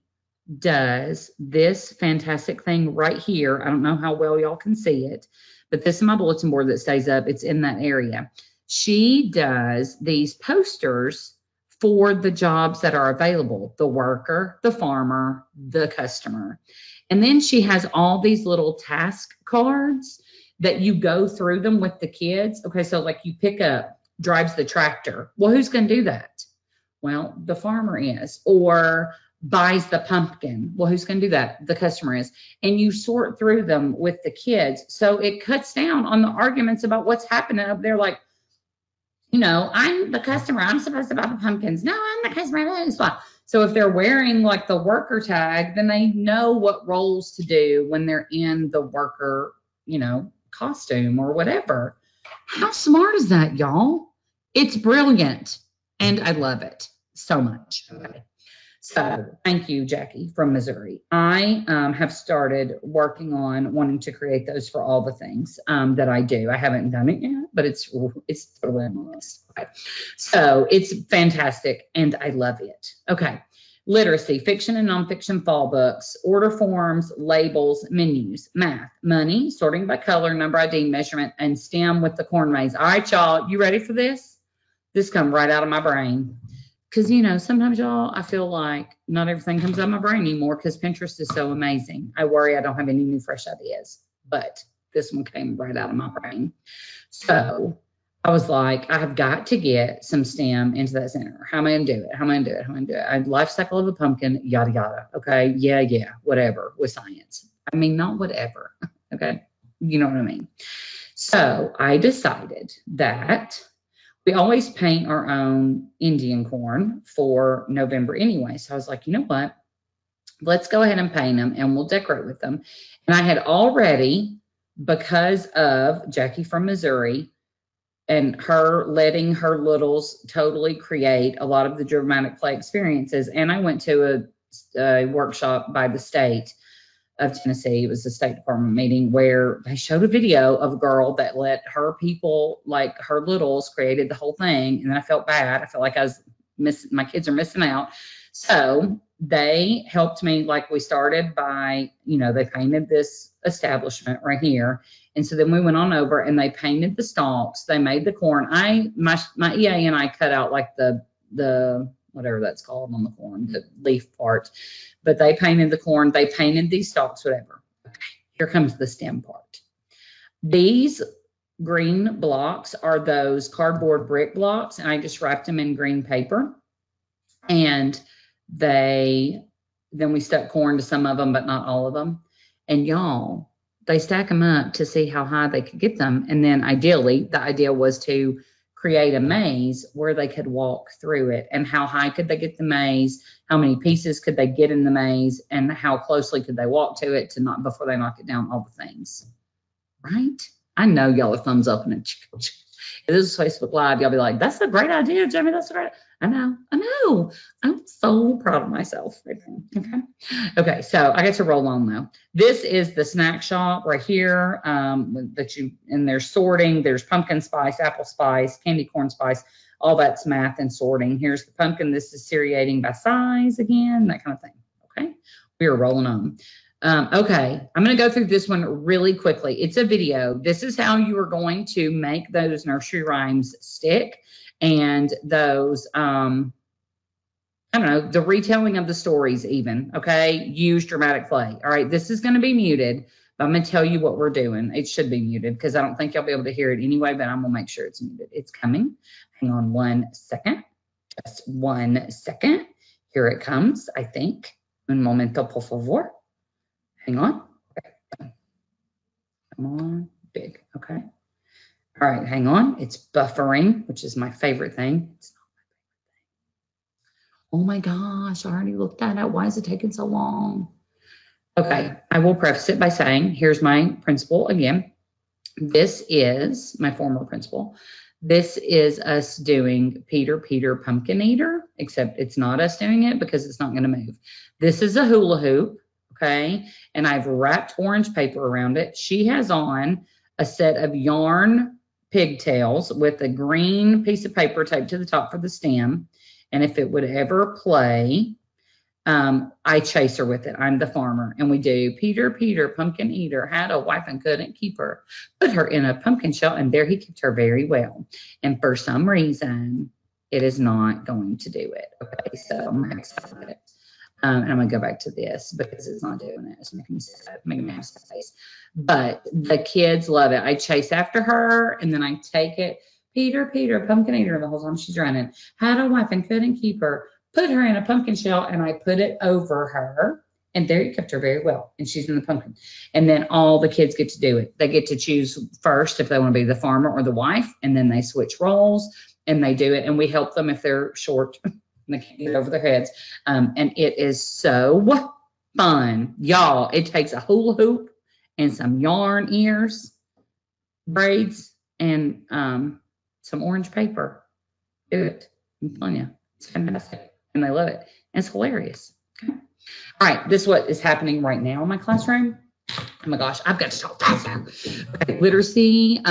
does this fantastic thing right here. I don't know how well y'all can see it, but this is my bulletin board that stays up. It's in that area. She does these posters for the jobs that are available, the worker, the farmer, the customer. And then she has all these little task cards that you go through them with the kids. Okay, so like you pick up, drives the tractor. Well, who's going to do that? Well, the farmer is. Or buys the pumpkin. Well, who's going to do that? The customer is. And you sort through them with the kids. So it cuts down on the arguments about what's happening up there. Like, you know, I'm the customer. I'm supposed to buy the pumpkins. No, I'm the customer. So if they're wearing like the worker tag, then they know what roles to do when they're in the worker, you know, costume or whatever. How smart is that, y'all? It's brilliant. And I love it so much. Okay. So thank you, Jackie from Missouri. I have started working on wanting to create those for all the things that I do. I haven't done it yet, but it's totally on my list. Okay. So it's fantastic, and I love it. Okay. Literacy, fiction and nonfiction fall books, order forms, labels, menus, math, money, sorting by color, number ID, measurement, and STEM with the corn maze. All right, y'all, you ready for this? This come right out of my brain. Because, you know, sometimes, y'all, I feel like not everything comes out of my brain anymore because Pinterest is so amazing. I worry I don't have any new fresh ideas, but this one came right out of my brain. So I was like, I have got to get some STEM into that center. How am I going to do it? How am I going to do it? How am I going to do it? Life cycle of a pumpkin, yada, yada. Okay, yeah, whatever, with science. I mean, not whatever. Okay. You know what I mean? So I decided that we always paint our own Indian corn for November anyway. So I was like, you know what? Let's go ahead and paint them and we'll decorate with them. And I had already, because of Jackie from Missouri and her letting her littles totally create a lot of the dramatic play experiences. And I went to a workshop by the state of Tennessee. It was a State Department meeting where they showed a video of a girl that let her people, like her littles, created the whole thing. And then I felt bad. I felt like I was missing, my kids are missing out. So they helped me. Like, we started by, you know, they painted this establishment right here. And so then we went on over and they painted the stalks. They made the corn. My EA and I cut out like the whatever that's called on the corn, the leaf part. But they painted the corn. They painted these stalks, whatever. Okay, here comes the stem part. These green blocks are those cardboard brick blocks, and I just wrapped them in green paper. And then we stuck corn to some of them, but not all of them. And y'all, they stack them up to see how high they could get them. And then ideally, the idea was to create a maze where they could walk through it. And how high could they get the maze? How many pieces could they get in the maze? And how closely could they walk to it before they knock it down, all the things. Right? I know y'all are thumbs up. And if this is Facebook Live, y'all be like, that's a great idea, Jamie. That's a great idea. I know. I'm so proud of myself right now. Okay. So I get to roll on though. This is the snack shop right here. And there's sorting. There's pumpkin spice, apple spice, candy corn spice. All that's math and sorting. Here's the pumpkin. This is seriating by size again, that kind of thing. Okay. We are rolling on. Okay, I'm going to go through this one really quickly. It's a video. This is how you are going to make those nursery rhymes stick, and those, I don't know, the retelling of the stories even, okay? Use dramatic play. All right, this is going to be muted, but I'm going to tell you what we're doing. It should be muted because I don't think you'll be able to hear it anyway, but I'm going to make sure it's muted. It's coming. Hang on 1 second. Just 1 second. Here it comes, I think. Un momento, por favor. Hang on. Okay. Come on. Big. Okay. All right. Hang on. It's buffering, which is my favorite thing. It's not my favorite thing. Oh my gosh. I already looked at it. Why is it taking so long? Okay. I will preface it by saying, here's my principal again. This is my former principal. This is us doing Peter Pumpkin Eater, except it's not us doing it because it's not going to move. This is a hula hoop. Okay, and I've wrapped orange paper around it. She has on a set of yarn pigtails with a green piece of paper taped to the top for the stem. And if it would ever play, I chase her with it. I'm the farmer. And we do Peter, pumpkin eater, had a wife and couldn't keep her. Put her in a pumpkin shell, and there he kept her very well. And for some reason, it is not going to do it. Okay, so I'm going to excited it. And I'm going to go back to this because it's not doing it. It's making me sad, making me have face. But the kids love it. I chase after her, and then I take it. Peter, pumpkin eater, the whole time she's running. Had a wife and couldn't keep her. Put her in a pumpkin shell, and I put it over her. And there you kept her very well. And she's in the pumpkin. And then all the kids get to do it. They get to choose first if they want to be the farmer or the wife. And then they switch roles, and they do it. And we help them if they're short. And they can't get over their heads. And it is so fun. Y'all, it takes a hula hoop and some yarn ears, braids, and some orange paper. Do it. I'm telling you. It's fantastic. And they love it. And it's hilarious. Okay. All right. This is what is happening right now in my classroom. Oh my gosh, I've got to talk faster. Okay, literacy.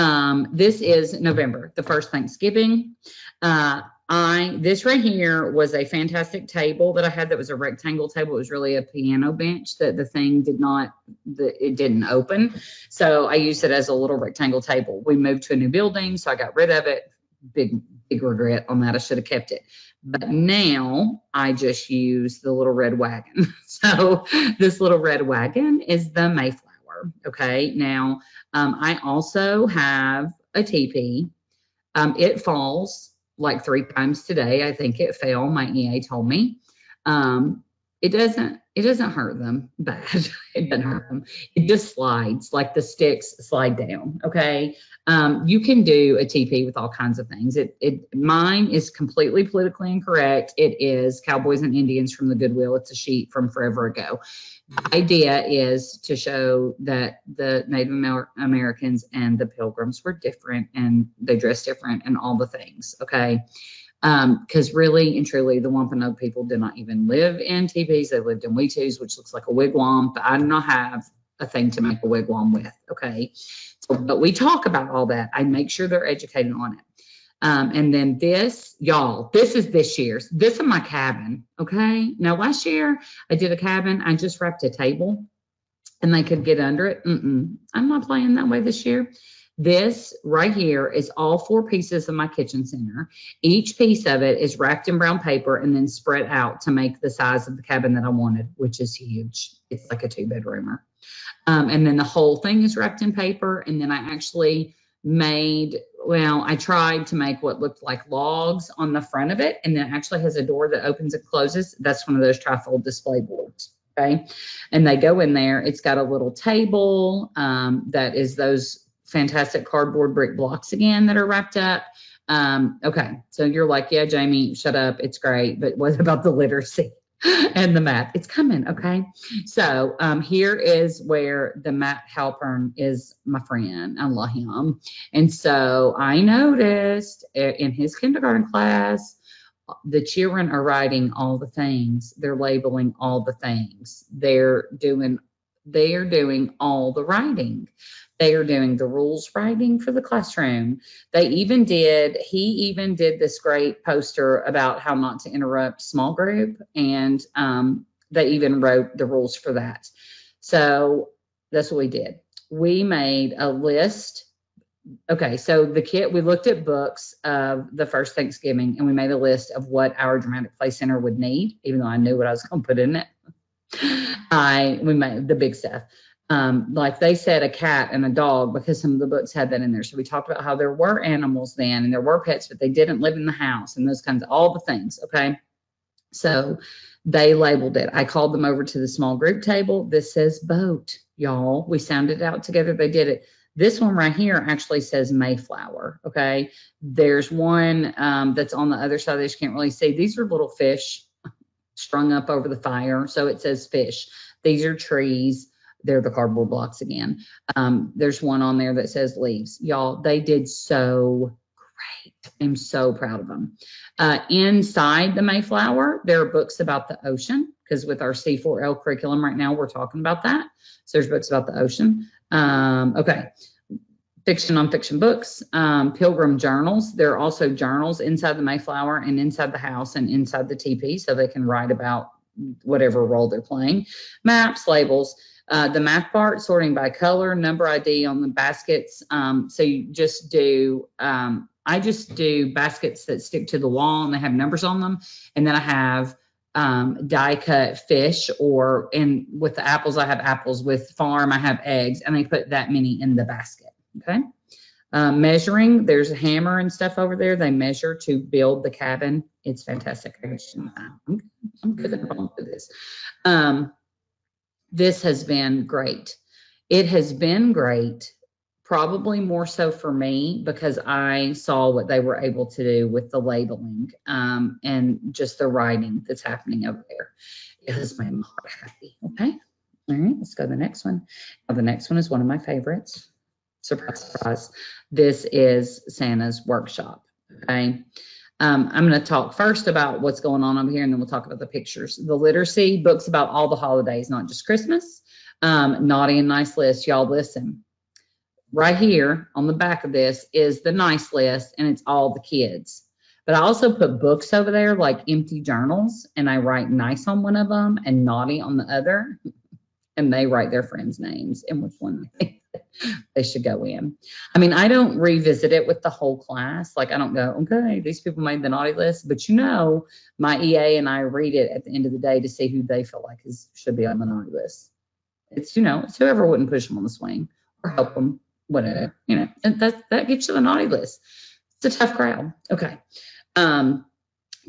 This is November, the first Thanksgiving. This right here was a fantastic table that I had that was a rectangle table. It was really a piano bench that the thing didn't open. So I used it as a little rectangle table. We moved to a new building, so I got rid of it. Big regret on that. I should have kept it. But now I just use the little red wagon. So this little red wagon is the Mayflower. Okay. Now, I also have a teepee. It falls like 3 times today. I think it fell. My EA told me. it doesn't hurt them bad. It doesn't hurt them. It just slides, like the sticks slide down. Okay. You can do a TP with all kinds of things. Mine is completely politically incorrect. It is Cowboys and Indians from the Goodwill. It's a sheet from forever ago. The idea is to show that the Native Americans and the Pilgrims were different, and they dressed different and all the things. Okay. Because really and truly, the Wampanoag people did not even live in teepees. They lived in weetus, which looks like a wigwam, but I do not have a thing to make a wigwam with. Okay. So, but we talk about all that. I make sure they're educated on it. And then this, y'all, this is this year's. This is my cabin. Okay. Now, last year I did a cabin. I just wrapped a table and they could get under it. I'm not playing that way this year. This right here is all 4 pieces of my kitchen center. Each piece of it is wrapped in brown paper and then spread out to make the size of the cabin that I wanted, which is huge. It's like a 2-bedroomer. And then the whole thing is wrapped in paper. And then I actually I tried to make what looked like logs on the front of it. And then it actually has a door that opens and closes. That's one of those trifold display boards. Okay. And they go in there. It's got a little table that is those fantastic cardboard brick blocks again that are wrapped up. Okay. So you're like, yeah, Jamie, shut up. It's great. But what about the literacy and the math? It's coming. Okay. So here is where the Matt Halpern is my friend. I love him. And so I noticed in his kindergarten class, the children are writing all the things. They're labeling all the things. They're doing all the writing. They are doing the rules writing for the classroom. He even did this great poster about how not to interrupt small group. And they even wrote the rules for that. So that's what we did. We made a list. Okay. So we looked at books of the first Thanksgiving and we made a list of what our dramatic play center would need, even though I knew what I was going to put in it. We made the big stuff. Like they said, a cat and a dog, because some of the books had that in there. So we talked about how there were animals then and there were pets, but they didn't live in the house and those kinds of all the things. Okay. So they labeled it. I called them over to the small group table. This says boat, y'all. We sounded it out together. They did it. This one right here actually says Mayflower. Okay. There's one that's on the other side that you can't really see. These are little fish strung up over the fire. So it says fish. These are trees. They're the cardboard blocks again. There's one on there that says leaves. Y'all, they did so great. I'm so proud of them. Inside the Mayflower, there are books about the ocean, because with our C4L curriculum right now, we're talking about that. So there's books about the ocean. Okay. Fiction, nonfiction books, pilgrim journals. There are also journals inside the Mayflower and inside the house and inside the teepee, so they can write about whatever role they're playing. Maps, labels. The math part, sorting by color, number ID on the baskets. So you just do, I just do baskets that stick to the wall and they have numbers on them. And then I have die cut fish, and with the apples, I have apples. With farm, I have eggs, and they put that many in the basket. Okay. Measuring, there's a hammer and stuff over there. They measure to build the cabin. It's fantastic. I'm good at all of this. This has been great. It has been great, probably more so for me because I saw what they were able to do with the labeling and just the writing that's happening over there. It has made my heart happy. Okay. All right, let's go to the next one. Now, the next one is one of my favorites. Surprise, surprise. This is Santa's workshop. Okay. I'm going to talk first about what's going on over here, and then we'll talk about the pictures. The literacy, books about all the holidays, not just Christmas. Naughty and nice list. Y'all listen. Right here on the back of this is the nice list, and it's all the kids. But I also put books over there like empty journals, and I write nice on one of them and naughty on the other. And they write their friends' names and which one they should go in. I mean, I don't revisit it with the whole class. Like, I don't go, okay, these people made the naughty list. But, my EA and I read it at the end of the day to see who they feel like should be on the naughty list. It's, it's whoever wouldn't push them on the swing or help them, whatever, and that gets you the naughty list. It's a tough crowd. Okay.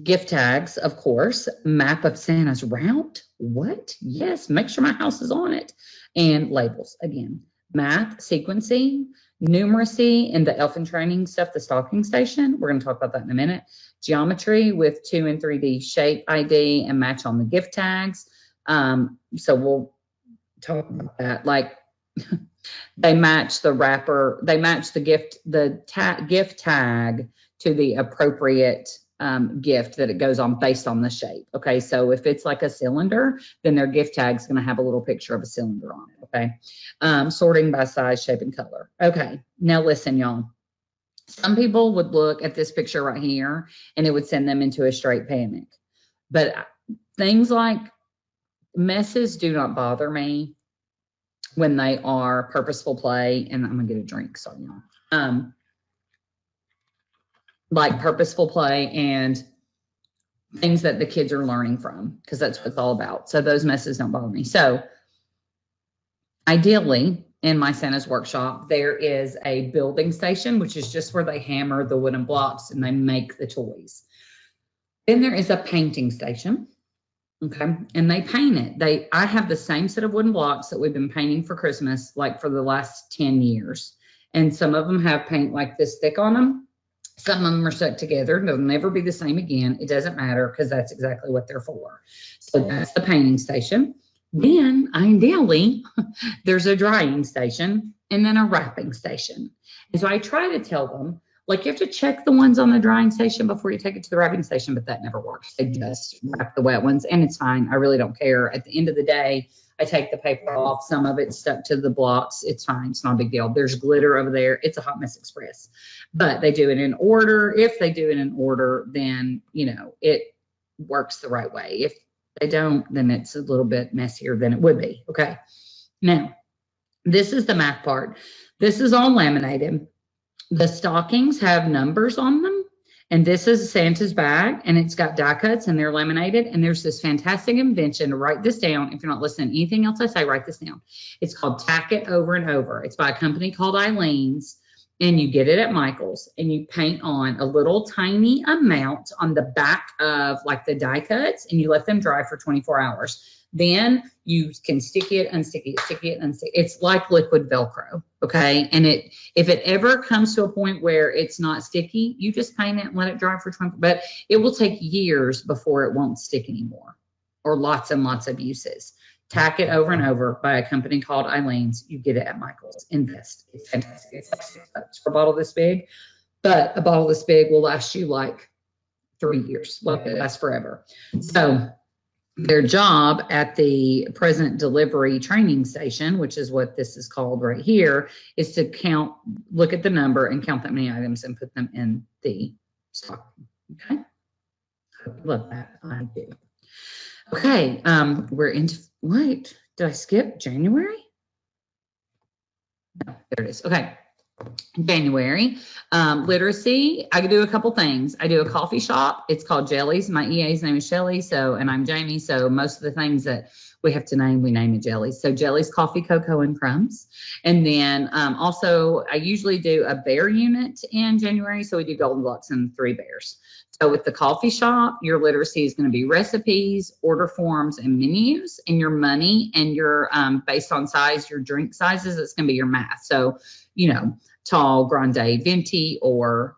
Gift tags, of course. Map of Santa's route. What? Yes, make sure my house is on it. And labels, again. Math, sequencing, numeracy, and the elf in training stuff, the stocking station. We're going to talk about that in a minute. Geometry with 2 and 3D shape ID and match on the gift tags. So we'll talk about that. Like they match the wrapper, they match the gift tag to the appropriate gift that it goes on based on the shape. Okay, so if it's like a cylinder, then their gift tag is going to have a little picture of a cylinder on it. Okay, sorting by size, shape, and color. Okay, now listen, y'all. Some people would look at this picture right here and it would send them into a straight panic. But things like messes do not bother me when they are purposeful play. And I'm gonna get a drink, sorry, y'all. Like purposeful play and things that the kids are learning from, because that's what it's all about. So those messes don't bother me. So ideally, in my Santa's workshop, there is a building station, which is just where they hammer the wooden blocks and they make the toys. Then there is a painting station. Okay, and they paint it. I have the same set of wooden blocks that we've been painting for Christmas, like for the last 10 years. And some of them have paint like this thick on them. Some of them are stuck together. They'll never be the same again. It doesn't matter because that's exactly what they're for. So that's the painting station. Then, ideally, there's a drying station and then a wrapping station. And so I try to tell them, like, you have to check the ones on the drying station before you take it to the wrapping station, but that never works. They just wrap the wet ones, and it's fine. I really don't care. At the end of the day, I take the paper off. Some of it's stuck to the blocks. It's fine. It's not a big deal. There's glitter over there. It's a hot mess express. But they do it in order. If they do it in order, then, you know, it works the right way. If they don't, then it's a little bit messier than it would be. Okay. Now, this is the math part. This is all laminated. The stockings have numbers on them, and this is Santa's bag, and it's got die cuts, and they're laminated, and there's this fantastic invention to write this down. If you're not listening to anything else I say, write this down. It's called Tack It Over and Over. It's by a company called Eileen's, and you get it at Michael's, and you paint on a little tiny amount on the back of like the die cuts, and you let them dry for 24 hours. Then you can stick it, unstick it, stick it, unstick it. It's like liquid Velcro, okay? And if it ever comes to a point where it's not sticky, you just paint it and let it dry for 20, but it will take years before it won't stick anymore, or lots and lots of uses. Tack It Over and Over by a company called Eileen's. You get it at Michael's. Invest. It's fantastic. It's like $6 for a bottle this big, but a bottle this big will last you like 3 years. Well, it lasts forever. So their job at the present delivery training station, which is what this is called right here, is to count, look at the number and count that many items and put them in the stock. Okay. I love that. I do. Okay. We're into, wait, did I skip January? No, there it is. Okay. January. Literacy, I could do a couple things. I do a coffee shop. It's called Jellies. My EA's name is Shelly, and I'm Jamie. So most of the things that we have to name, we name it Jellies. So Jellies, coffee, cocoa, and crumbs. And then also I usually do a bear unit in January. So we do Golden Blocks and 3 bears. So with the coffee shop, your literacy is going to be recipes, order forms, and menus, and your money and your based on size, your drink sizes, it's going to be your math. So, you know, tall, grande, venti, or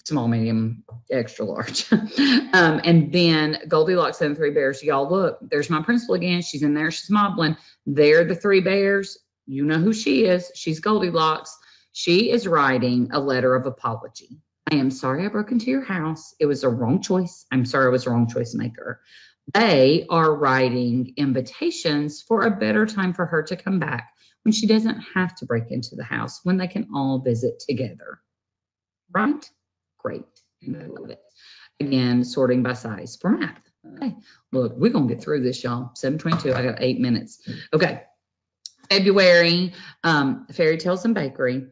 small, medium, extra large. And then Goldilocks and 3 bears. Y'all look, there's my principal again. She's in there. She's modeling. They're the 3 bears. You know who she is. She's Goldilocks. She is writing a letter of apology. I am sorry I broke into your house. It was a wrong choice. I'm sorry I was a wrong choice maker. They are writing invitations for a better time for her to come back when she doesn't have to break into the house, when they can all visit together. Right? Great. I love it. Again, sorting by size for math. Okay. Look, we're going to get through this, y'all. 7:22. I got 8 minutes. Okay. February, Fairy Tales and Bakery.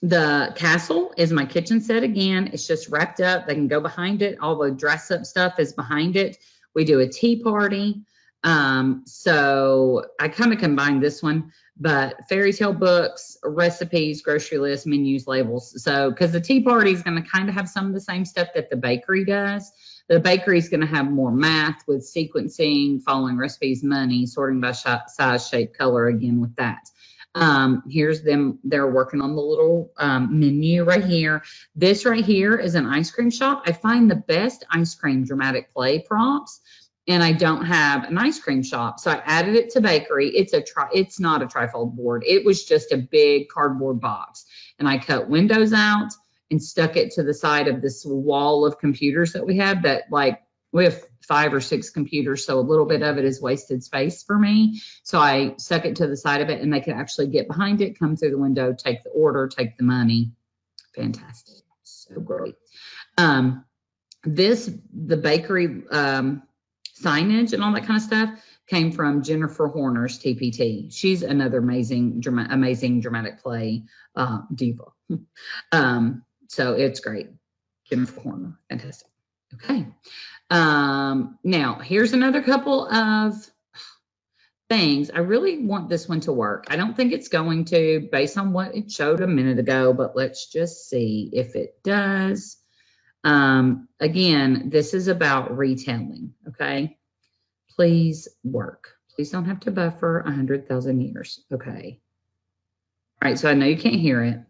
The castle is my kitchen set again. It's just wrapped up. They can go behind it. All the dress up stuff is behind it. We do a tea party. So I kind of combined this one, but fairy tale books, recipes, grocery lists, menus, labels. So, because the Tea Party is going to kind of have some of the same stuff that the bakery does. The bakery is going to have more math with sequencing, following recipes, money, sorting by size, shape, color, again with that. Here's them. They're working on the little menu right here. This right here is an ice cream shop. I find the best ice cream dramatic play prompts, and I don't have an ice cream shop. So I added it to bakery. It's not a trifold board. It was just a big cardboard box. And I cut windows out and stuck it to the side of this wall of computers that we have we have 5 or 6 computers. So a little bit of it is wasted space for me. So I stuck it to the side of it, and they could actually get behind it, come through the window, take the order, take the money. Fantastic. So great. The bakery signage and all that kind of stuff came from Jennifer Horner's TPT. She's another amazing dramatic play diva. So it's great. Jennifer Horner, fantastic. Okay. Now here's another couple of things. I really want this one to work. I don't think it's going to, based on what it showed a minute ago, but let's just see if it does. Again, this is about retelling, okay? Please work. Please don't have to buffer 100,000 years, okay? All right, so I know you can't hear it,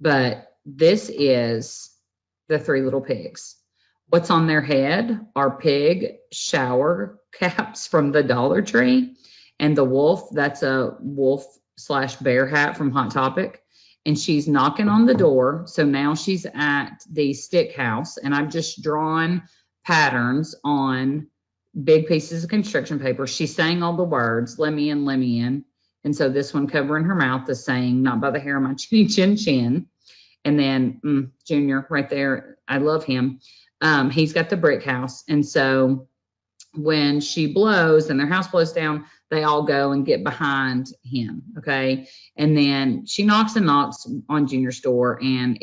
but this is the 3 little pigs. What's on their head are pig shower caps from the Dollar Tree, and the wolf, that's a wolf/bear hat from Hot Topic. And she's knocking on the door. So now she's at the stick house, and I've just drawn patterns on big pieces of construction paper. She's saying all the words, let me in, let me in. And so this one covering her mouth is saying, not by the hair of my chinny chin chin. And then Junior right there, I love him. He's got the brick house. And so when she blows and their house blows down, they all go and get behind him, okay? And then she knocks and knocks on Junior's door, and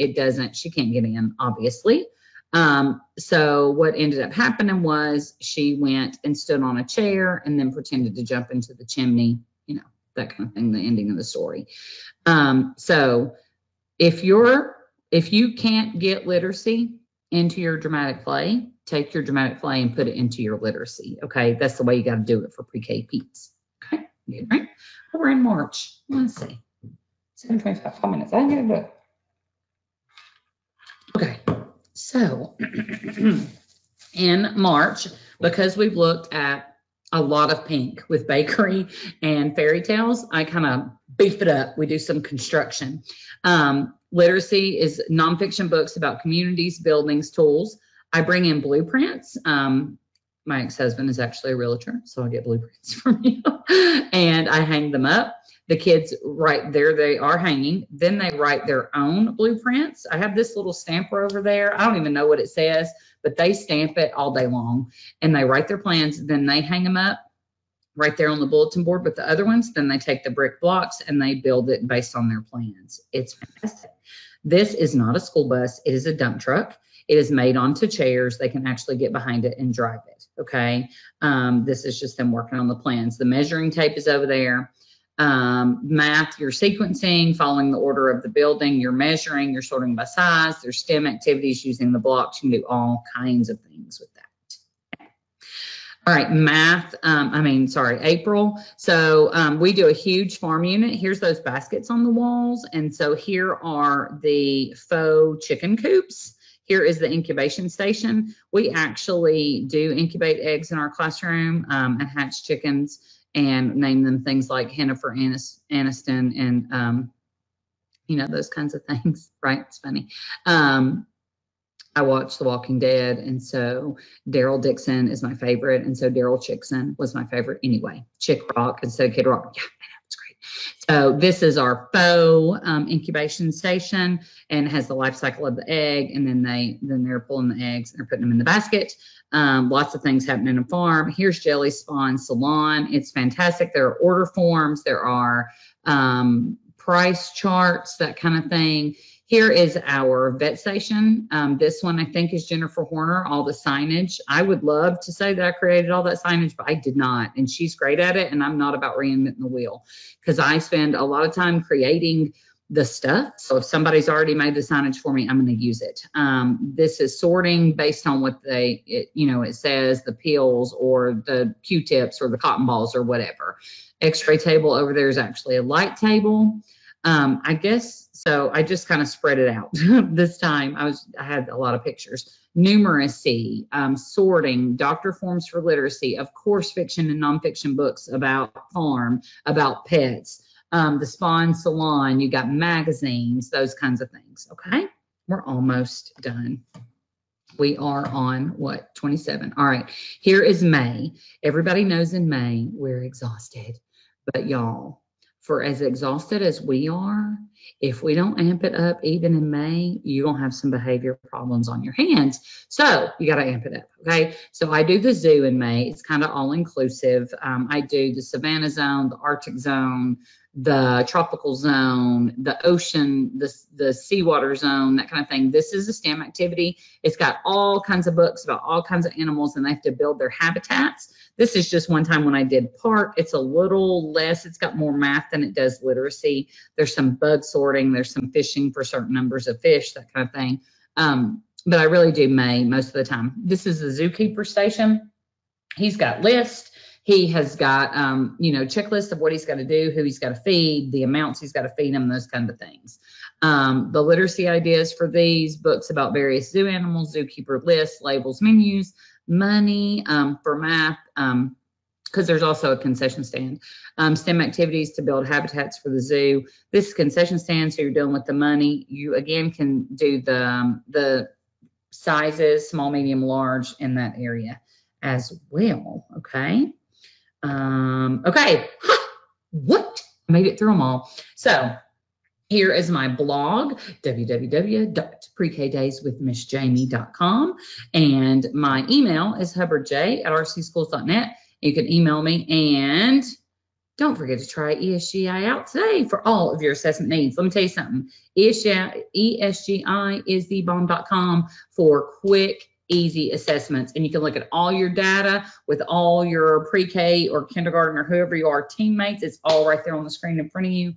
she can't get in, obviously. So what ended up happening was she went and stood on a chair and then pretended to jump into the chimney, that kind of thing, the ending of the story. So if you can't get literacy into your dramatic play, take your dramatic play and put it into your literacy. Okay, that's the way you got to do it for pre-K Pete's. Okay, good, right? Well, we're in March. Let's see, 7:25, 5 minutes. I can get it done. Okay, so in March, because we've looked at a lot of pink with bakery and fairy tales, I kind of beef it up. We do some construction. Literacy is nonfiction books about communities, buildings, tools. I bring in blueprints. My ex-husband is actually a realtor, so I get blueprints from him, and I hang them up. The kids right there, they are hanging. Then they write their own blueprints. I have this little stamper over there. I don't even know what it says, but they stamp it all day long, and they write their plans. Then they hang them up right there on the bulletin board with the other ones. Then they take the brick blocks and they build it based on their plans. It's fantastic. This is not a school bus. It is a dump truck. It is made onto chairs. They can actually get behind it and drive it, okay? This is just them working on the plans. The measuring tape is over there. Math, you're sequencing, following the order of the building. You're measuring, you're sorting by size. There's STEM activities using the blocks. You can do all kinds of things with that. All right, math, April. So we do a huge farm unit. Here's those baskets on the walls. And so here are the faux chicken coops. Here is the incubation station. We actually do incubate eggs in our classroom and hatch chickens and name them things like Hennifer Aniston and, those kinds of things, right? It's funny. I watched The Walking Dead, and so Daryl Dixon is my favorite, and so Daryl Chickson was my favorite anyway. Chick Rock instead of Kid Rock. Yeah, it's great. So this is our faux incubation station, and has the life cycle of the egg, and then they're pulling the eggs and they're putting them in the basket. Lots of things happening in a farm. Here's Jelly Spawn Salon. It's fantastic. There are order forms. There are price charts, that kind of thing. Here is our vet station. This one I think is Jennifer Horner, all the signage. I would love to say that I created all that signage, but I did not. And she's great at it. And I'm not about reinventing the wheel because I spend a lot of time creating the stuff. So if somebody's already made the signage for me, I'm going to use it. This is sorting based on what it says, the pills or the Q-tips or the cotton balls or whatever. Xray table over there is actually a light table. I guess, so I just kind of spread it out this time. I had a lot of pictures. Numeracy, sorting, doctor forms for literacy, of course, fiction and nonfiction books about farm, about pets, the Spawn Salon, you got magazines, those kinds of things. Okay, we're almost done. We are on what, 27. All right, here is May. Everybody knows in May we're exhausted, but y'all, for as exhausted as we are, if we don't amp it up even in May, you're going to have some behavior problems on your hands. So you got to amp it up, okay? So I do the zoo in May. It's kind of all-inclusive. I do the Savannah zone, the Arctic zone, the tropical zone, the ocean, the seawater zone, that kind of thing. This is a STEM activity. It's got all kinds of books about all kinds of animals, and they have to build their habitats. This is just one time when I did park. It's a little less. It's got more math than it does literacy. There's some bug sorting. There's some fishing for certain numbers of fish, that kind of thing. But I really do May most of the time. This is the zookeeper station. He's got lists. He has got, checklists of what he's got to do, who he's got to feed, the amounts he's got to feed him, those kind of things. The literacy ideas for these books about various zoo animals, zookeeper lists, labels, menus, money, for math, because there's also a concession stand. STEM activities to build habitats for the zoo. This is concession stand, so you're dealing with the money. You, again, can do the sizes, small, medium, large in that area as well, okay? Okay, what? I made it through them all. So here is my blog, www.prekdayswithmissjamie.com, and my email is hubbardj@rcschools.net. You can email me, and don't forget to try ESGI out today for all of your assessment needs. Let me tell you something. ESGI is thebomb.com for quick, easy assessments, and you can look at all your data with all your pre-K or kindergarten or whoever you are teammates. It's all right there on the screen in front of you.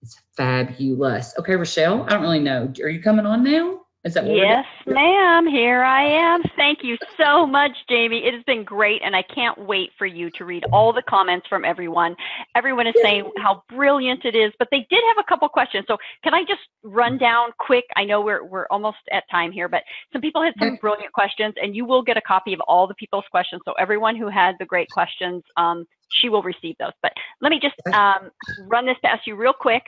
It's fabulous. Okay, Rochelle, I don't really know. Are you coming on now? Is that what Yes, ma'am. Here I am. Thank you so much, Jamie. It has been great, and I can't wait for you to read all the comments from everyone. Everyone is saying how brilliant it is, but they did have a couple questions. So can I just run down quick? I know we're almost at time here, but some people had some brilliant questions, and you will get a copy of all the people's questions. So everyone who had the great questions, she will receive those. But let me just run this past you real quick.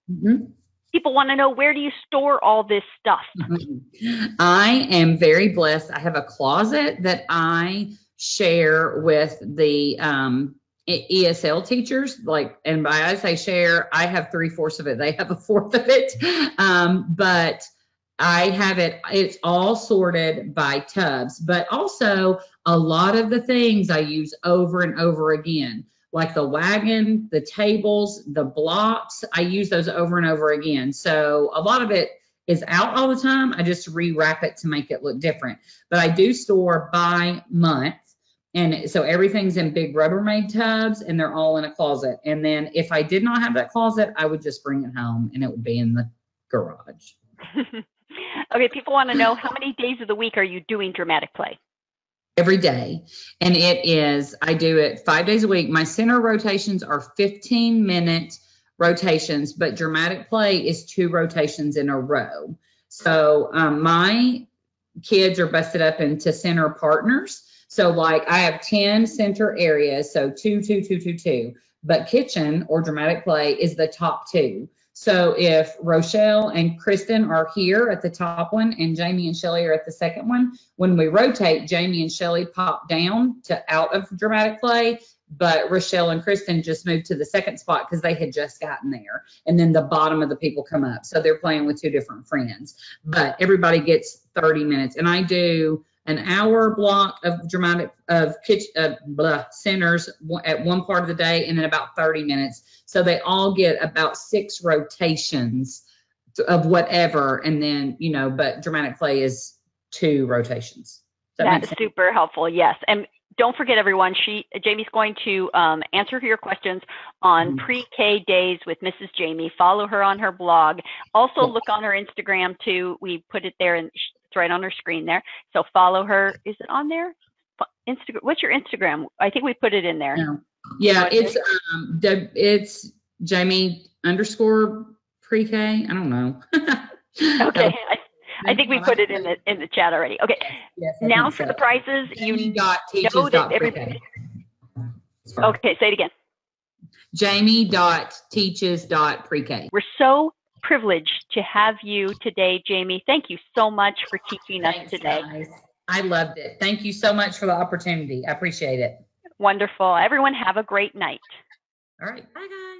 Mm-hmm. People want to know, where do you store all this stuff? I am very blessed. I have a closet that I share with the ESL teachers. And by I say share, I have 3/4 of it. They have 1/4 of it. But I have it. It's all sorted by tubs. But also, a lot of the things I use over and over again. Like the wagon, the tables, the blocks, I use those over and over again. So a lot of it is out all the time. I just rewrap it to make it look different. But I do store by month. And so everything's in big Rubbermaid tubs, and they're all in a closet. And then if I did not have that closet, I would just bring it home, and it would be in the garage. Okay, people want to know, how many days of the week are you doing dramatic play? Every day. And I do it 5 days a week. My center rotations are 15-minute rotations, but dramatic play is 2 rotations in a row. So my kids are busted up into center partners. So I have 10 center areas. So 2, 2, 2, 2, 2. But kitchen or dramatic play is the top 2. So if Rochelle and Kristen are here at the top one and Jamie and Shelly are at the second one, when we rotate, Jamie and Shelly pop down to out of dramatic play, but Rochelle and Kristen just moved to the second spot because they had just gotten there. And then the bottom of the people come up. So they're playing with 2 different friends. But everybody gets 30 minutes. And I do an hour block of centers at one part of the day, and then about 30 minutes. So they all get about 6 rotations of whatever, and then, you know, but dramatic play is 2 rotations. That is super helpful. Yes. And don't forget, everyone, Jamie's going to answer your questions on pre-K days with Mrs. Jamie. Follow her on her blog. Also look on her Instagram too. We put it there, and it's right on her screen there. So follow her. Is it on there? Instagram. What's your Instagram? I think we put it in there. No. Yeah, it's Jamie _ pre-K. I don't know. Okay. I think we put it in the chat already. Okay. Yes, now for the prizes, Jamie.teaches.pre-K. Okay, say it again. Jamie.teaches.pre-K. We're so privileged to have you today, Jamie. Thank you so much for teaching us today. Guys. I loved it. Thank you so much for the opportunity. I appreciate it. Wonderful. Everyone have a great night. All right. Bye, guys.